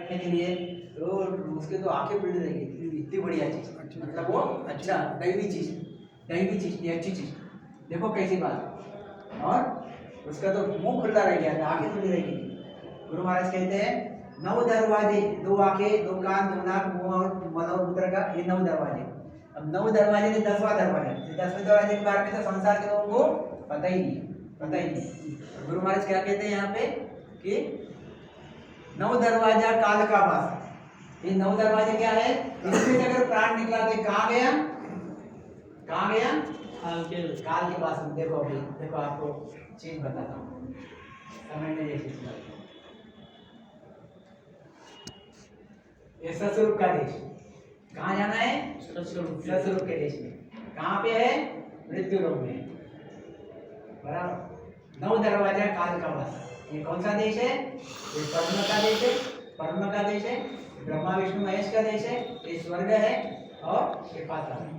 रखने के लिए, तो उसके तो आंखें खुली रहेगी, इतनी बढ़िया चीज, मतलब वो अच्छा दैवी चीज ये अच्छी चीज, देखो कैसी बात। और उसका तो मुंह खुला रह गया, आंखें खुली रहेगी। गुरु महाराज कहते हैं 9 दरवाजे, 2 आंखें, 2 कान, 2 नाक, मुंह और मल और मूत्र का, ये 9 दरवाजे। अब 9 दरवाजे में 10वां दरवाजा, 10वें दरवाजे के बारे में तो संसार के लोगों को पता ही नहीं। गुरु महाराज क्या कहते हैं यहाँ पे कि 9 दरवाजा काल का वास। ये 9 दरवाजे क्या है, इसमें से अगर प्राण निकला तो कहाँ गया, काल के पास में। देखो अभी देखो, आपको चीज बताता हूँ, समझने जैसी चीज। ये ससुर का देश, कहाँ जाना है, ससुर के देश में। कहाँ पे है, मृत्यु लोक में, बराबर। 9 दरवाजा काल का वास। ये कौन सा देश है, ये पद्म का देश है, पद्म का देश है, ब्रह्मा विष्णु महेश का देश है, ये स्वर्ग है और ये पाताल है।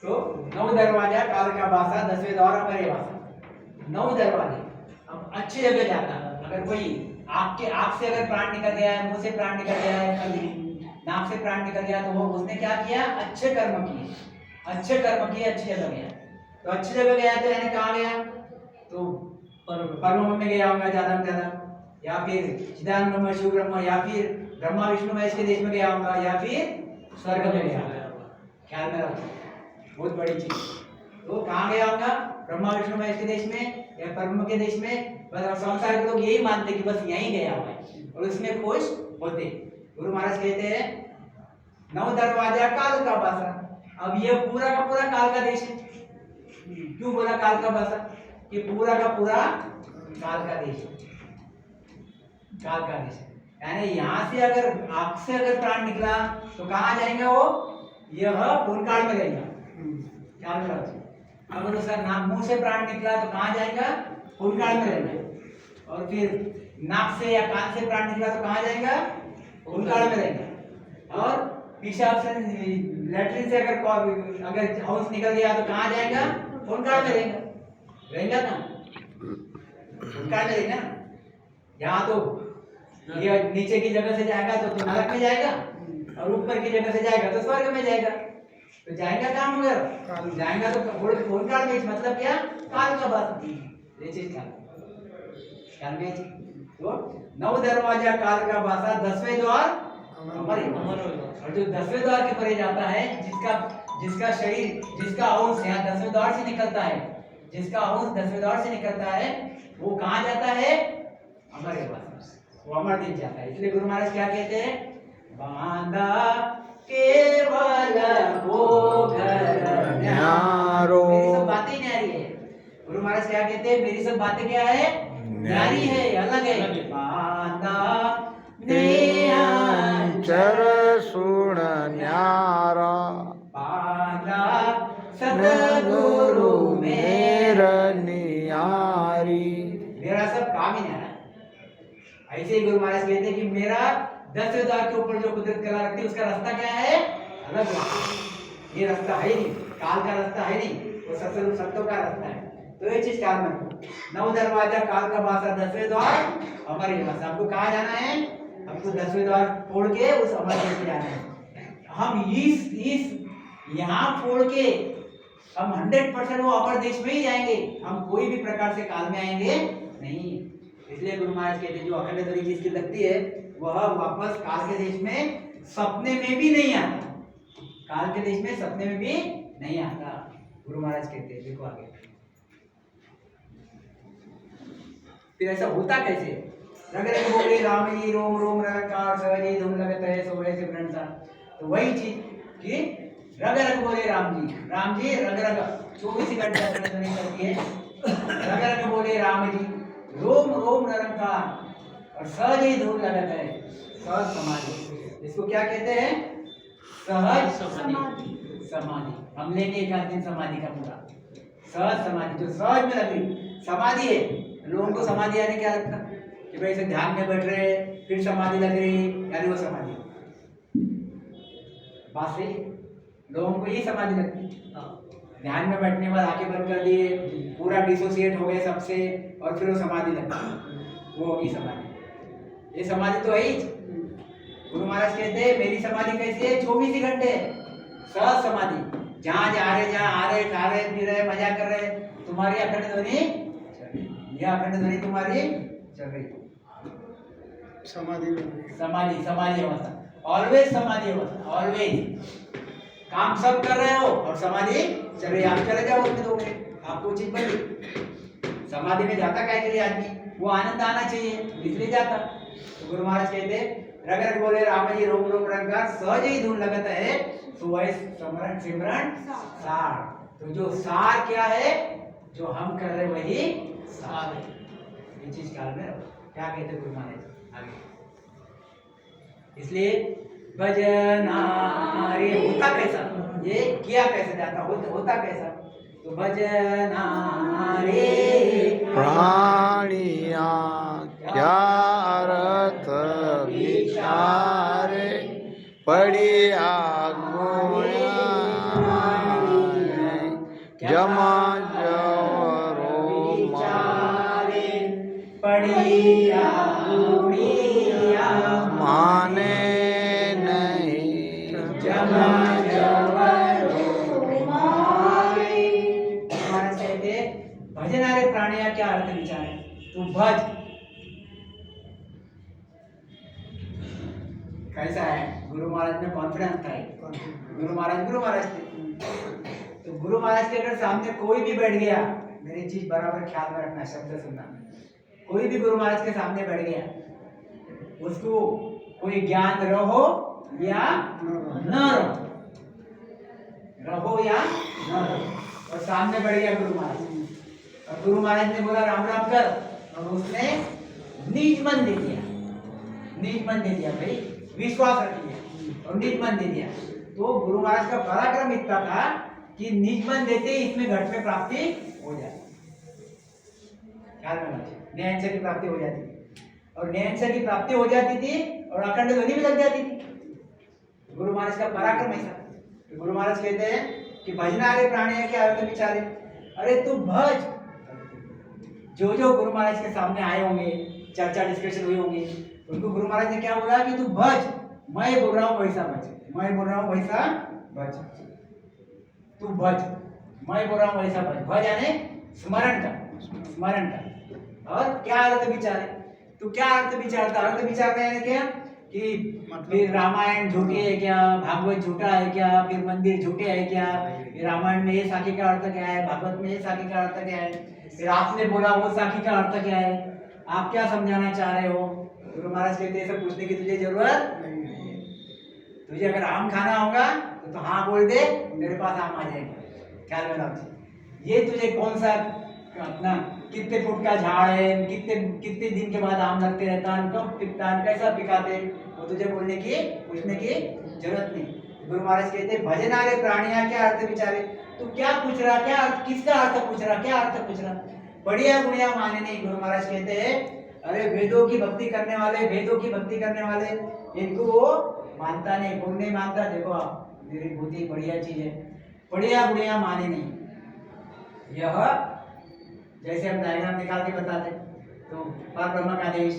तो 9 दरवाजा काल का वासा, 10वें द्वार अमर वासा। 9 दरवाजे। अब अच्छी जगह जाता है, अगर कोई आँख से अगर प्राण निकल गया है, मुंह से प्राण निकल गया है, नाक से प्राण निकल गया, तो वो उसने क्या किया, अच्छे कर्म किए, अच्छी जगह गया। तो अच्छी जगह गया तो यानी कहाँ गया, तो परम में गया होगा ज्यादा में ज्यादा, या फिर चिदानंद ब्रह्म शिव ब्रह्म, या फिर ब्रह्मा विष्णु महेश के देश में गया होगा, या फिर स्वर्ग में गया होगा। ख्याल में रखो, बहुत बड़ी चीज। तो कहाँ गया होगा, ब्रह्मा विष्णु महेश के देश में या परम के देश में। बस संसार के लोग यही मानते कि बस यहीं गया हुआ है और उसमें खुश होते। गुरु महाराज कहते हैं 9 दरवाजा काल का वासा। अब ये पूरा का पूरा काल का देश है। क्यों बोला काल का वासा, कि पूरा का पूरा काल का देश है, काल का देश। यानी यहाँ से अगर आँख से अगर प्राण निकला तो कहाँ जाएगा वो, यह भूतकाल में रहेगा। ख्याल में रखो। अगर उसका नाक मुंह से प्राण निकला तो कहाँ जाएगा, भूतकाल में रहेगा। और फिर नाक से या कान से प्राण निकला तो कहाँ जाएगा, भूतकाल में रहेगा। और पेशाब से लैट्रिन से अगर हाउस निकल गया तो कहाँ जाएगा, भूतकाल में रहेगा ना, भूतकाल में रहेगा। यहाँ तो ये नीचे की जगह से जाएगा तो नरक में जाएगा, और ऊपर की जगह से जाएगा तो स्वर्ग में जाएगा। तो जाएगा कहाँ, मगर जाएगा तो भूतकाल में। मतलब क्या, काल का बात, ये चीज ख्याल में। तो 9 दरवाजा काल का वासा, 10वें द्वार अमर। और जो 10वें द्वार के परे जाता है, जिसका शरीर, जिसका अंश यहाँ 10वें द्वार से निकलता है, जिसका अंश 10वें द्वार से निकलता है, वो कहाँ जाता है, अमर वास, वो अमर दिन जाता है। इसलिए गुरु महाराज क्या कहते हैं, बांधा केवल वो घर न्यारो। मेरी सब बातें न्यारी है। गुरु महाराज क्या कहते हैं, मेरी सब बातें क्या है, न्यारी है, अलग है। बांधा चर सुण न्यारा, बांधा सतगुरु मेर नियारी। मेरा सब काम ही न्यारा है। ऐसे ही गुरु महाराज कहते हैं कि मेरा 10वें द्वार के ऊपर जो कुदरत कला रखती है, उसका रास्ता क्या है, अलग रास्ता। ये रास्ता है नहीं, काल का रास्ता है नहीं, वो सत्संग सत्यों का रास्ता है। तो ये चीज ख्याल में रखो। 9 दरवाजा काल का वासा, 10वें द्वार अमर वास। हमको कहाँ जाना है, हमको 10वें द्वार फोड़ के उस अमर देश में जाना है। हम इस यहाँ फोड़ के हम 100% वो अमर देश में ही जाएंगे, हम कोई भी प्रकार से काल में आएंगे नहीं। इसलिए गुरु महाराज कहते हैं जो अखंड तरीके जिसकी लगती है वह वापस काल के देश में सपने में भी नहीं आता, काल के देश में सपने में भी नहीं आता। गुरु महाराज कहते हैं, देखो आगे फिर ऐसा होता कैसे। रग रग बोले राम जी रोम रोम रंकार सहजी धुम लगत है सोले से ब्रंसा। तो वही चीज कि रग रग बोले राम जी रग रग 24 घंटे ध्वनि करती है। रग रग बोले राम जी, रोम रोम निरंकार और सहज ही धूल लगत है, सहज समाधि। इसको क्या कहते हैं, सहज समाधि। हम लेंगे एक दिन समाधि का पूरा सहज समाधि, जो सहज में लग रही समाधि है। लोगों को समाधि आने क्या लगता कि भाई ऐसे ध्यान में बैठ रहे फिर समाधि लग रही, यानी वो समाधि बात सही। लोगों को ये समाधि लगती है, ध्यान में बैठने के बाद आंखें बंद कर दिए, पूरा डिसोसिएट हो गए सबसे, और फिर वो समाधि लगती है, वो होगी समाधि। ये समाधि तो है ही। गुरु महाराज कहते हैं मेरी समाधि कैसी है, 24 ही घंटे सह समाधि, जहाँ जा रहे, जहाँ आ रहे, खा रहे, पी रहे, मजा कर रहे, तुम्हारी अखंड ध्वनि, यह अखंड ध्वनि तुम्हारी चल रही। समाधि समाधि समाधि अवस्था, ऑलवेज समाधि अवस्था, ऑलवेज काम सब कर रहे हो और समाधि चल रही। आप चले जाओ उसमें दोगे, आपको चीज बनी। समाधि में जाता क्या के लिए आदमी, वो आनंद आना चाहिए इसलिए जाता। तो गुरु महाराज कहते रग रग बोले राम जी रोम रोम रंगा, सहज ही धुन लगत है सुवै समरण सिमरन सार। तो जो सार क्या है, जो हम कर रहे वही सार है। ये चीज ख्याल में रखो। क्या कहते गुरु महाराज आगे, इसलिए भजनारे होता कैसा, ये किया कैसे जाता, होता कैसा, तो भजनारे प्राणिया क्या अर्थ विचारे, पड़िया गुणा जमा जवरो विचारे, पड़िया गुणिया माने नहीं जमा जवरो मारे। महाराज कहते भजनारे प्राणिया क्या अर्थ विचार है, तू भज। कैसा है, गुरु महाराज में कॉन्फिडेंस था। गुरु महाराज थे। तो गुरु महाराज के अगर सामने कोई भी बैठ गया, मेरी चीज बराबर ख्याल में रखना, शब्द सुनना, कोई भी गुरु महाराज के सामने बैठ गया, उसको कोई ज्ञान रहो या न रहो या न रहो, और सामने बैठ गया गुरु महाराज, और गुरु महाराज ने बोला राम राम कर, और उसने निज मन दे दिया, निज मन दे दिया भाई, विश्वास रख लिया और निज मन दे दिया। तो गुरु महाराज का पराक्रम इतना था कि निज मन देते ही इसमें घट में प्राप्ति हो जाती, ख्याल में रखिए, नैंसर की प्राप्ति हो जाती थी, और नैंसर की प्राप्ति हो जाती थी और अखंड ध्वनि भी लग जाती थी। गुरु महाराज का पराक्रम ऐसा। तो गुरु महाराज कहते हैं कि भजनारे प्राणी के अर्थ विचारे, अरे तू भज। जो जो गुरु महाराज के सामने आए होंगे, चर्चा डिस्कशन हुई होंगी, उनको गुरु महाराज ने क्या बोला कि तू भज, मैं बोल रहा हूँ वैसा भज, मैं बोल रहा हूँ वैसा भज, तू भज, मैं बोल रहा हूँ वैसा भज। भज यानी स्मरण का, स्मरण का। और क्या अर्थ विचार है, तो क्या अर्थ विचारता, अर्थ विचारना यानी क्या कि फिर रामायण झूठी है क्या, भागवत झूठा है क्या, फिर मंदिर झूठे है क्या, रामायण में ये साखी का अर्थ क्या है, भागवत में ये साखी का अर्थ क्या है, फिर आपने बोला वो साखी का अर्थ क्या है, आप क्या समझाना चाह रहे हो। गुरु महाराज कहते हैं सब पूछने की तुझे जरूरत नहीं, तुझे अगर आम खाना होगा तो हाँ बोल दे, मेरे पास आम आ जाएगा। ख्याल में रख, ये तुझे कौन सा अपना कितने फुट का झाड़ है, कितने कितने दिन के बाद आम लगते रहता है, कब पिकता है, कैसा पिकाते, वो तुझे बोलने की पूछने की जरूरत नहीं। गुरु महाराज कहते हैं भजनारे प्राणिया क्या अर्थ विचारे, तू क्या पूछ रहा, क्या अर्थ, किसका अर्थ पूछ रहा, क्या अर्थ पूछ रहा, बढ़िया गुणिया माने नहीं। गुरु महाराज कहते हैं अरे वेदों की भक्ति करने वाले, वेदों की भक्ति करने वाले, इनको वो मानता नहीं, कौन नहीं मानता, देखो आप मेरी बुद्धि बढ़िया चीज है, बढ़िया गुणिया माने नहीं। यह जैसे हम डायग्राम निकाल के बताते, तो पर ब्रह्म का देश,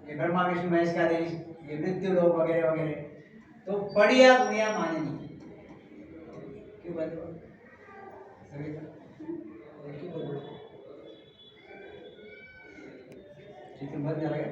ये ब्रह्मा विष्णु महेश का देश, ये मृत्यु लोक वगैरह वगैरह, तो बढ़िया गुणिया माने नहीं। क्यों बंद हो? क्यों बंद हो? ठीक है, बंद जाएगा।